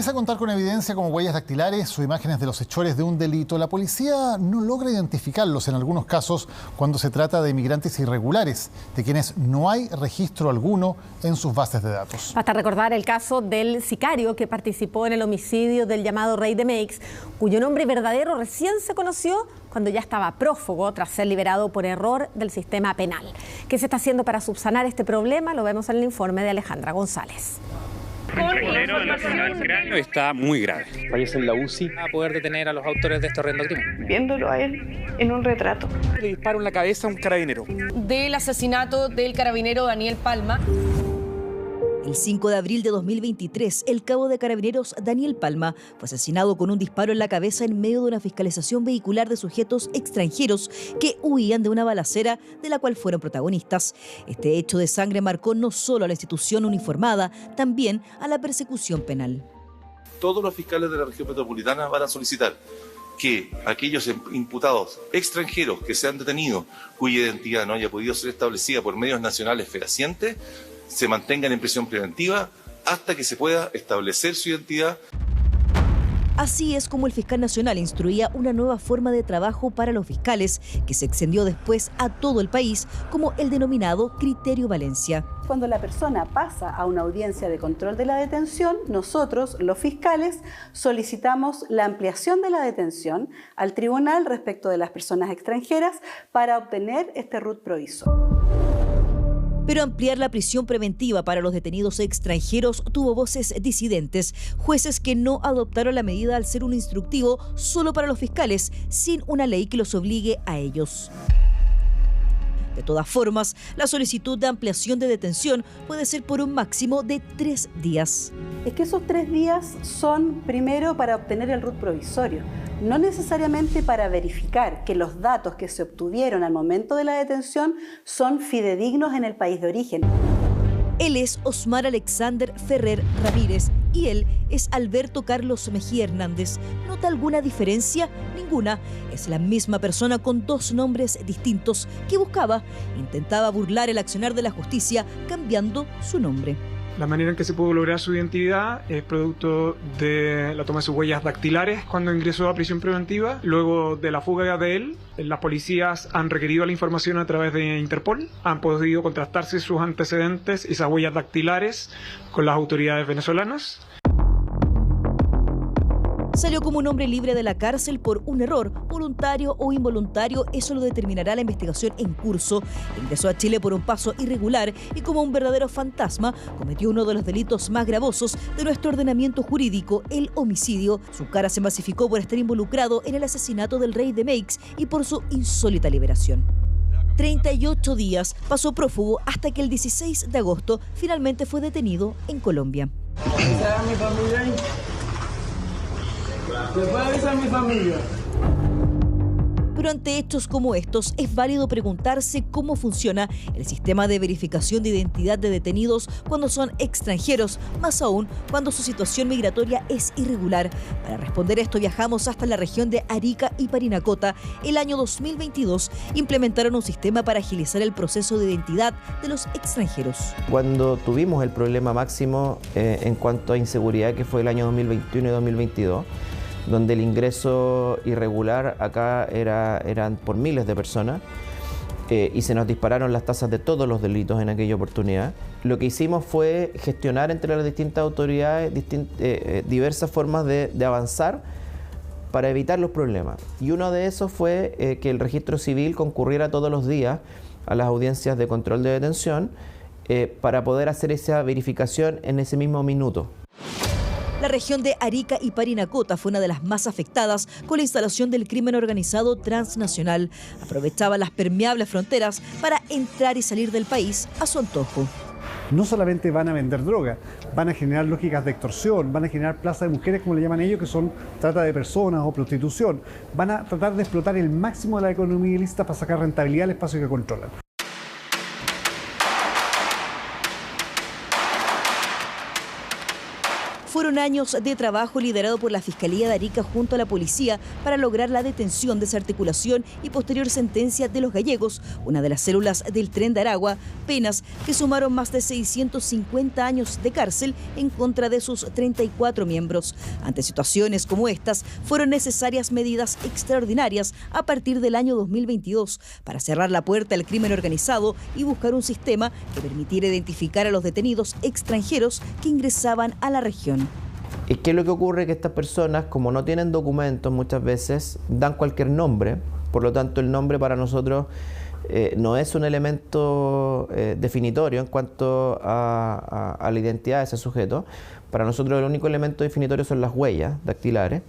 Pese a contar con evidencia como huellas dactilares o imágenes de los hechores de un delito, la policía no logra identificarlos en algunos casos cuando se trata de migrantes irregulares, de quienes no hay registro alguno en sus bases de datos. Basta recordar el caso del sicario que participó en el homicidio del llamado Rey de Meix, cuyo nombre verdadero recién se conoció cuando ya estaba prófugo tras ser liberado por error del sistema penal. ¿Qué se está haciendo para subsanar este problema? Lo vemos en el informe de Alejandra González. Está muy grave. Fallece en la UCI. A poder detener a los autores de este horrendo crimen. Viéndolo a él en un retrato. Le disparo en la cabeza a un carabinero. Del asesinato del carabinero Daniel Palma. El 5 de abril de 2023, el cabo de Carabineros Daniel Palma fue asesinado con un disparo en la cabeza en medio de una fiscalización vehicular de sujetos extranjeros que huían de una balacera de la cual fueron protagonistas. Este hecho de sangre marcó no solo a la institución uniformada, también a la persecución penal. Todos los fiscales de la región metropolitana van a solicitar que aquellos imputados extranjeros que se han detenido, cuya identidad no haya podido ser establecida por medios nacionales fehacientes, se mantengan en prisión preventiva hasta que se pueda establecer su identidad. Así es como el fiscal nacional instruía una nueva forma de trabajo para los fiscales, que se extendió después a todo el país como el denominado Criterio Valencia. Cuando la persona pasa a una audiencia de control de la detención, nosotros, los fiscales, solicitamos la ampliación de la detención al tribunal respecto de las personas extranjeras para obtener este RUT proviso. Pero ampliar la prisión preventiva para los detenidos extranjeros tuvo voces disidentes, jueces que no adoptaron la medida al ser un instructivo solo para los fiscales, sin una ley que los obligue a ellos. De todas formas, la solicitud de ampliación de detención puede ser por un máximo de 3 días. Es que esos 3 días son primero para obtener el RUT provisorio, no necesariamente para verificar que los datos que se obtuvieron al momento de la detención son fidedignos en el país de origen. Él es Osmar Alexander Ferrer Ramírez y él es Alberto Carlos Mejía Hernández. ¿Nota alguna diferencia? Ninguna. Es la misma persona con 2 nombres distintos que intentaba burlar el accionar de la justicia cambiando su nombre. La manera en que se pudo lograr su identidad es producto de la toma de sus huellas dactilares cuando ingresó a prisión preventiva. Luego de la fuga de él, las policías han requerido la información a través de Interpol, han podido contrastarse sus antecedentes y esas huellas dactilares con las autoridades venezolanas. Salió como un hombre libre de la cárcel por un error, voluntario o involuntario, eso lo determinará la investigación en curso. Ingresó a Chile por un paso irregular y como un verdadero fantasma cometió uno de los delitos más gravosos de nuestro ordenamiento jurídico, el homicidio. Su cara se masificó por estar involucrado en el asesinato del Rey de Meix y por su insólita liberación. 38 días pasó prófugo hasta que el 16 de agosto finalmente fue detenido en Colombia. ¿Me puede avisar mi familia? Pero ante hechos como estos, es válido preguntarse cómo funciona el sistema de verificación de identidad de detenidos cuando son extranjeros, más aún cuando su situación migratoria es irregular. Para responder esto viajamos hasta la región de Arica y Parinacota. El año 2022 implementaron un sistema para agilizar el proceso de identidad de los extranjeros. Cuando tuvimos el problema máximo en cuanto a inseguridad, que fue el año 2021 y 2022, donde el ingreso irregular acá eran por miles de personas y se nos dispararon las tasas de todos los delitos en aquella oportunidad. Lo que hicimos fue gestionar entre las distintas autoridades diversas formas de avanzar para evitar los problemas. Y uno de esos fue que el registro civil concurriera todos los días a las audiencias de control de detención para poder hacer esa verificación en ese mismo minuto. La región de Arica y Parinacota fue una de las más afectadas con la instalación del crimen organizado transnacional. Aprovechaba las permeables fronteras para entrar y salir del país a su antojo. No solamente van a vender droga, van a generar lógicas de extorsión, van a generar plaza de mujeres, como le llaman ellos, que son trata de personas o prostitución. Van a tratar de explotar el máximo de la economía ilícita para sacar rentabilidad al espacio que controlan. Fueron años de trabajo liderado por la Fiscalía de Arica junto a la policía para lograr la detención, desarticulación y posterior sentencia de los gallegos, una de las células del Tren de Aragua, penas que sumaron más de 650 años de cárcel en contra de sus 34 miembros. Ante situaciones como estas, fueron necesarias medidas extraordinarias a partir del año 2022 para cerrar la puerta al crimen organizado y buscar un sistema que permitiera identificar a los detenidos extranjeros que ingresaban a la región. ¿Y qué es lo que ocurre? Que estas personas, como no tienen documentos, muchas veces dan cualquier nombre. Por lo tanto, el nombre para nosotros no es un elemento definitorio en cuanto a la identidad de ese sujeto. Para nosotros el único elemento definitorio son las huellas dactilares.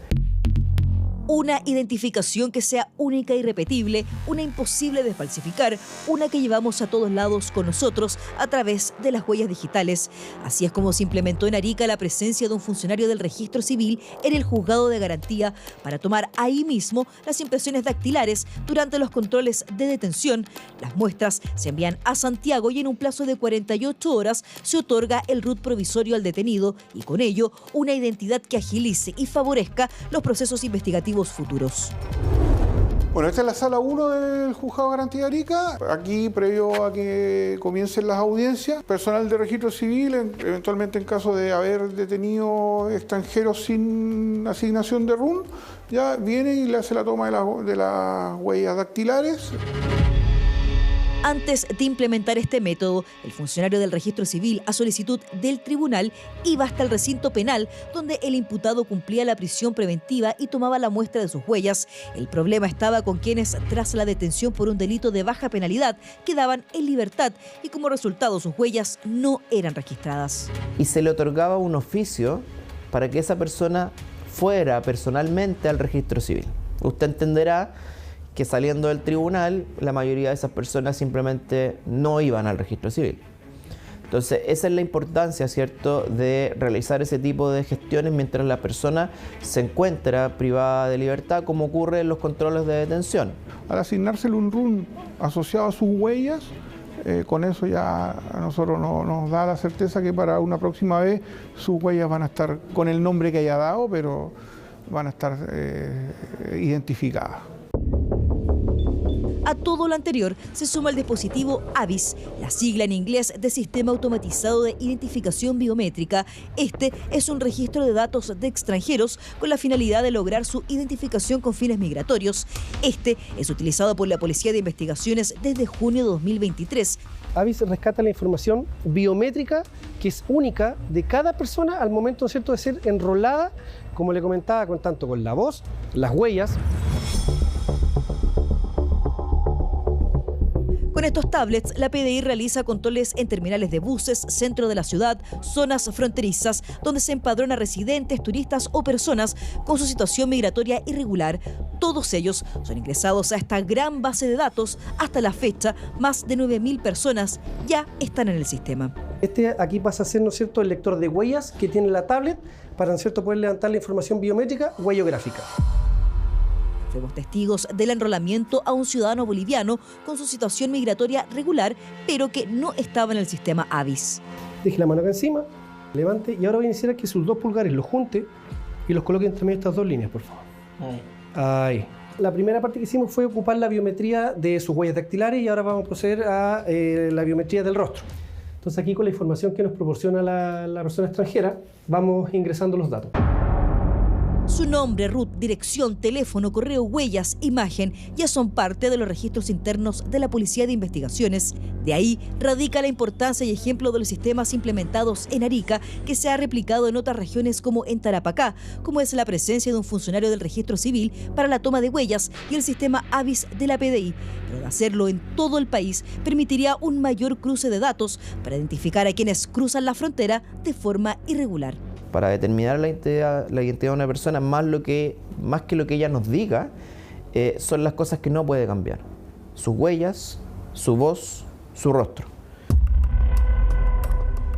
Una identificación que sea única y repetible, una imposible de falsificar, una que llevamos a todos lados con nosotros a través de las huellas digitales. Así es como se implementó en Arica la presencia de un funcionario del registro civil en el juzgado de garantía para tomar ahí mismo las impresiones dactilares durante los controles de detención. Las muestras se envían a Santiago y en un plazo de 48 horas se otorga el RUT provisorio al detenido y con ello una identidad que agilice y favorezca los procesos investigativos futuros. Bueno, esta es la sala 1 del Juzgado de Garantía de Arica. Aquí, previo a que comiencen las audiencias, personal de registro civil, eventualmente en caso de haber detenido extranjeros sin asignación de RUN, ya viene y le hace la toma de las huellas dactilares. Antes de implementar este método, el funcionario del registro civil, a solicitud del tribunal, iba hasta el recinto penal, donde el imputado cumplía la prisión preventiva y tomaba la muestra de sus huellas. El problema estaba con quienes, tras la detención por un delito de baja penalidad, quedaban en libertad y como resultado sus huellas no eran registradas. Y se le otorgaba un oficio para que esa persona fuera personalmente al registro civil. Usted entenderá que saliendo del tribunal, la mayoría de esas personas simplemente no iban al registro civil. Entonces, esa es la importancia, ¿cierto?, de realizar ese tipo de gestiones mientras la persona se encuentra privada de libertad, como ocurre en los controles de detención. Al asignársele un RUN asociado a sus huellas, con eso ya a nosotros nos da la certeza que para una próxima vez sus huellas van a estar con el nombre que haya dado, pero van a estar identificadas. A todo lo anterior se suma el dispositivo ABIS, la sigla en inglés de Sistema Automatizado de Identificación Biométrica. Este es un registro de datos de extranjeros con la finalidad de lograr su identificación con fines migratorios. Este es utilizado por la Policía de Investigaciones desde junio de 2023. ABIS rescata la información biométrica que es única de cada persona al momento, ¿cierto?, de ser enrolada, como le comentaba, tanto con la voz, las huellas. Con estos tablets, la PDI realiza controles en terminales de buses, centro de la ciudad, zonas fronterizas, donde se empadrona residentes, turistas o personas con su situación migratoria irregular. Todos ellos son ingresados a esta gran base de datos. Hasta la fecha, más de 9.000 personas ya están en el sistema. Este aquí pasa a ser, ¿no es cierto?, el lector de huellas que tiene la tablet para, ¿no es cierto?, poder levantar la información biométrica huellográfica. Fuimos testigos del enrolamiento a un ciudadano boliviano con su situación migratoria regular, pero que no estaba en el sistema ABIS. Deje la mano acá encima, levante y ahora voy a iniciar que sus dos pulgares los junte y los coloque entre medio de estas dos líneas, por favor. Ahí. La primera parte que hicimos fue ocupar la biometría de sus huellas dactilares y ahora vamos a proceder a la biometría del rostro. Entonces aquí con la información que nos proporciona la persona extranjera vamos ingresando los datos. Su nombre, RUT, dirección, teléfono, correo, huellas, imagen ya son parte de los registros internos de la Policía de Investigaciones. De ahí radica la importancia y ejemplo de los sistemas implementados en Arica que se ha replicado en otras regiones como en Tarapacá, como es la presencia de un funcionario del registro civil para la toma de huellas y el sistema ABIS de la PDI. Pero de hacerlo en todo el país permitiría un mayor cruce de datos para identificar a quienes cruzan la frontera de forma irregular. Para determinar la identidad de una persona, más que lo que ella nos diga, son las cosas que no puede cambiar. Sus huellas, su voz, su rostro.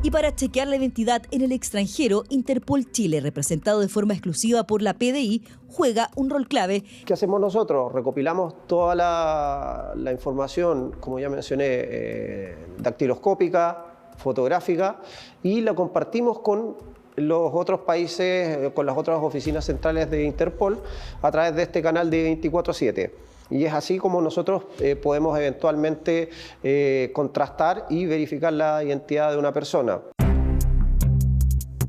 Y para chequear la identidad en el extranjero, Interpol Chile, representado de forma exclusiva por la PDI, juega un rol clave. ¿Qué hacemos nosotros? Recopilamos toda la información, como ya mencioné, dactiloscópica, fotográfica, y la compartimos con los otros países con las otras oficinas centrales de Interpol a través de este canal de 24/7. Y es así como nosotros podemos eventualmente contrastar y verificar la identidad de una persona.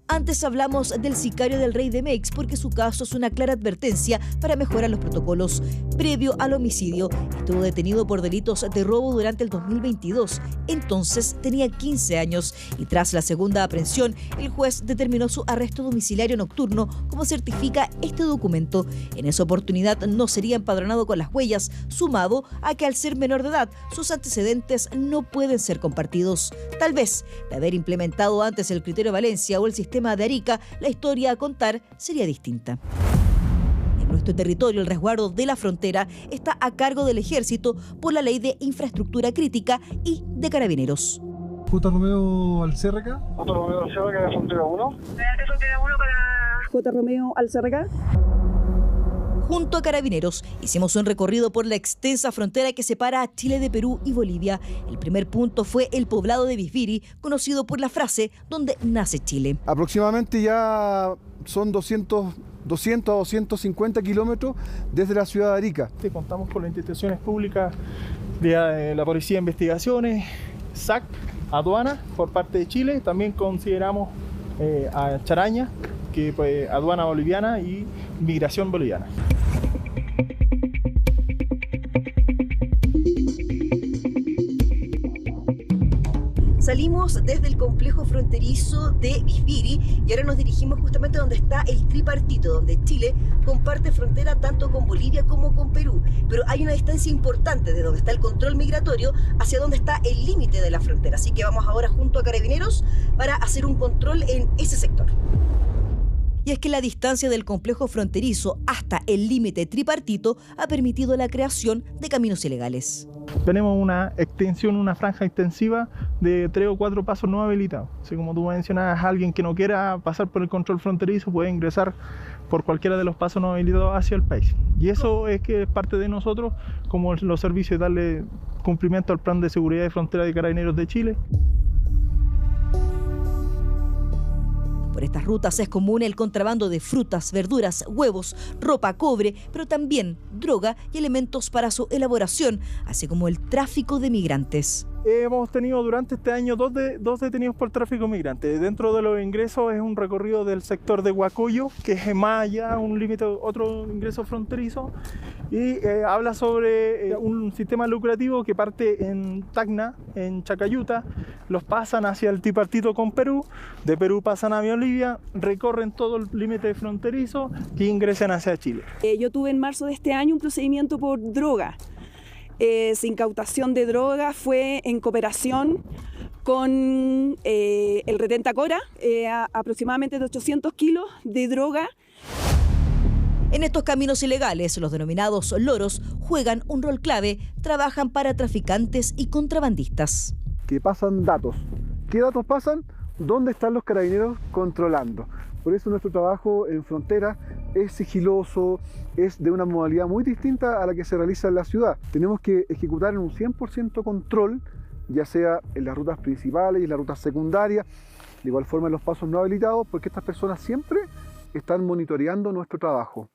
Antes hablamos del sicario del Rey de Meix porque su caso es una clara advertencia para mejorar los protocolos. Previo al homicidio, estuvo detenido por delitos de robo durante el 2022. Entonces tenía 15 años y tras la segunda aprehensión, el juez determinó su arresto domiciliario nocturno, como certifica este documento. En esa oportunidad no sería empadronado con las huellas, sumado a que al ser menor de edad, sus antecedentes no pueden ser compartidos. Tal vez, de haber implementado antes el criterio Valencia o el sistema de Arica, la historia a contar sería distinta. En nuestro territorio, el resguardo de la frontera está a cargo del Ejército por la Ley de Infraestructura Crítica y de Carabineros. J. Romeo Alcerca. J. Romeo Alcerca, frontera 1. Frontera 1 para J. Romeo Alcerca. Junto a Carabineros, hicimos un recorrido por la extensa frontera que separa a Chile de Perú y Bolivia. El primer punto fue el poblado de Bisbiri, conocido por la frase donde nace Chile. Aproximadamente ya son 200 a 250 kilómetros desde la ciudad de Arica. Contamos con las instituciones públicas de la Policía de Investigaciones, SAC, Aduana por parte de Chile. También consideramos a Charaña, que pues, aduana boliviana y migración boliviana. Salimos desde el complejo fronterizo de Bisbiri y ahora nos dirigimos justamente donde está el tripartito, donde Chile comparte frontera tanto con Bolivia como con Perú. Pero hay una distancia importante de donde está el control migratorio hacia donde está el límite de la frontera. Así que vamos ahora junto a Carabineros para hacer un control en ese sector. Y es que la distancia del complejo fronterizo hasta el límite tripartito ha permitido la creación de caminos ilegales. Tenemos una extensión, una franja extensiva de 3 o 4 pasos no habilitados. Así como tú mencionabas, alguien que no quiera pasar por el control fronterizo puede ingresar por cualquiera de los pasos no habilitados hacia el país. Y eso es que es parte de nosotros, como los servicios, darle cumplimiento al Plan de Seguridad de Frontera de Carabineros de Chile. Por estas rutas es común el contrabando de frutas, verduras, huevos, ropa, cobre, pero también droga y elementos para su elaboración, así como el tráfico de migrantes. Hemos tenido durante este año dos detenidos por tráfico de migrantes. Dentro de los ingresos es un recorrido del sector de Huacuyo, que es más allá, un límite, otro ingreso fronterizo, y habla sobre un sistema lucrativo que parte en Tacna, en Chacayuta, los pasan hacia el tripartito con Perú, de Perú pasan a Bolivia, recorren todo el límite fronterizo y ingresan hacia Chile. Yo tuve en marzo de este año un procedimiento por droga. Esa incautación de droga fue en cooperación con el Retén Tacora, aproximadamente de 800 kilos de droga. En estos caminos ilegales, los denominados loros juegan un rol clave, trabajan para traficantes y contrabandistas. Que pasan datos. ¿Qué datos pasan? ¿Dónde están los carabineros controlando? Por eso nuestro trabajo en frontera es sigiloso, es de una modalidad muy distinta a la que se realiza en la ciudad. Tenemos que ejecutar en un 100% control, ya sea en las rutas principales y en las rutas secundarias, de igual forma en los pasos no habilitados, porque estas personas siempre están monitoreando nuestro trabajo.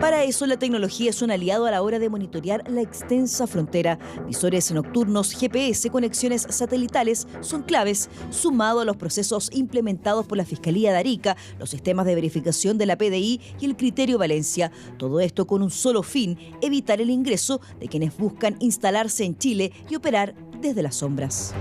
Para eso, la tecnología es un aliado a la hora de monitorear la extensa frontera. Visores nocturnos, GPS, conexiones satelitales son claves, sumado a los procesos implementados por la Fiscalía de Arica, los sistemas de verificación de la PDI y el criterio Valencia. Todo esto con un solo fin, evitar el ingreso de quienes buscan instalarse en Chile y operar desde las sombras.